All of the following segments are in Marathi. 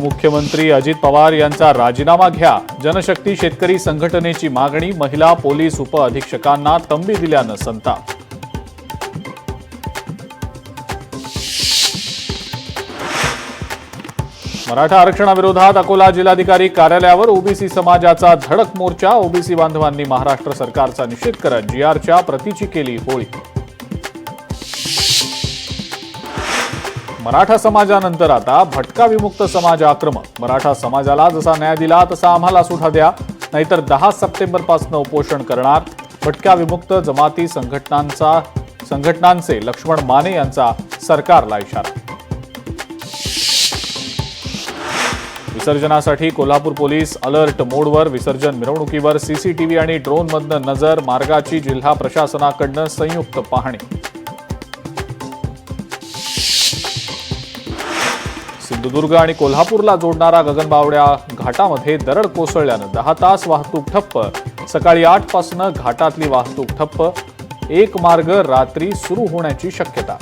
उपमुख्यमंत्री अजित पवार यांचा राजीनामा घ्या. जनशक्ती शेतकरी संघटनेची मागणी. महिला पोलीस उपअधीक्षकांना तंबी दिल्यानं संताप. मराठा आरक्षणाविरोधात अकोला जिल्हाधिकारी कार्यालयावर ओबीसी समाजाचा धडक मोर्चा. ओबीसी बांधवांनी महाराष्ट्र सरकारचा निषेध करत जीआरच्या प्रतीची केली होळी. मराठा समाजानंतर आता भटका विमुक्त समाज आक्रमक. मराठा समाजाला जसा न्याय दिला तसा आम्हाला सुद्धा द्या, नाहीतर 10 सप्टेंबरपासून उपोषण करणार. भटका विमुक्त जमाती संघटनांचे लक्ष्मण माने यांचा सरकारला इशारा. विसर्जनासाठी कोल्हापूर पोलीस अलर्ट मोडवर. विसर्जन मिरवणुकीवर सीसीटीव्ही आणि ड्रोनमधनं नजर. मार्गाची जिल्हा प्रशासनाकडनं संयुक्त पाहणी. सिंधुदुर्ग आणि कोल्हापूरला जोडणारा गगनबावड्या घाटामध्ये दरड कोसळल्यानं 10 तास वाहतूक ठप्प. सकाळी 8 पासून घाटातली वाहतूक ठप्प. एक मार्ग रात्री सुरू होण्याची शक्यता.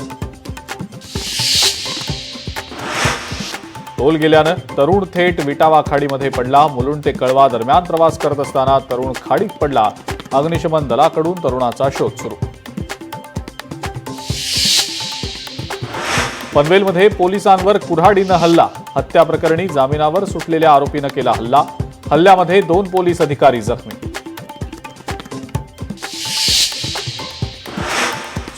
टोल गेल्यानं तरुण थेट विटावा खाडीमध्ये पडला. मुलुंड ते कळवा दरम्यान प्रवास करत असताना तरुण खाडीत पडला. अग्निशमन दलाकडून तरुणाचा शोध सुरू. पनवेलमध्ये पोलिसांवर कुऱ्हाडीनं हल्ला. हत्या प्रकरणी जामिनावर सुटलेल्या आरोपीनं केला हल्ला. हल्ल्यामध्ये 2 पोलीस अधिकारी जखमी.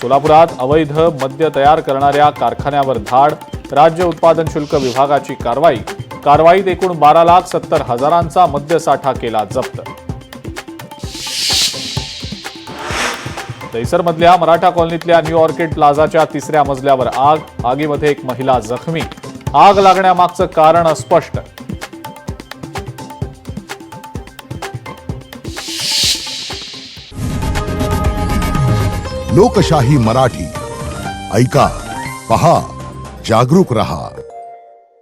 सोलापुरात अवैध मद्य तयार करणाऱ्या कारखान्यावर धाड. राज्य उत्पादन शुल्क विभागाची कारवाईत एकूण 12,70,000चा मद्यसाठा केला जप्त. दहिसरमधल्या मराठा कॉलनीतल्या न्यू ऑर्किड प्लाझाच्या 3ऱ्या मजल्यावर आग. आगीमध्ये एक महिला जखमी. आग लागण्यामागचं कारण अस्पष्ट. लोकशाही मराठी ऐका, पहा, जागरूक रहा.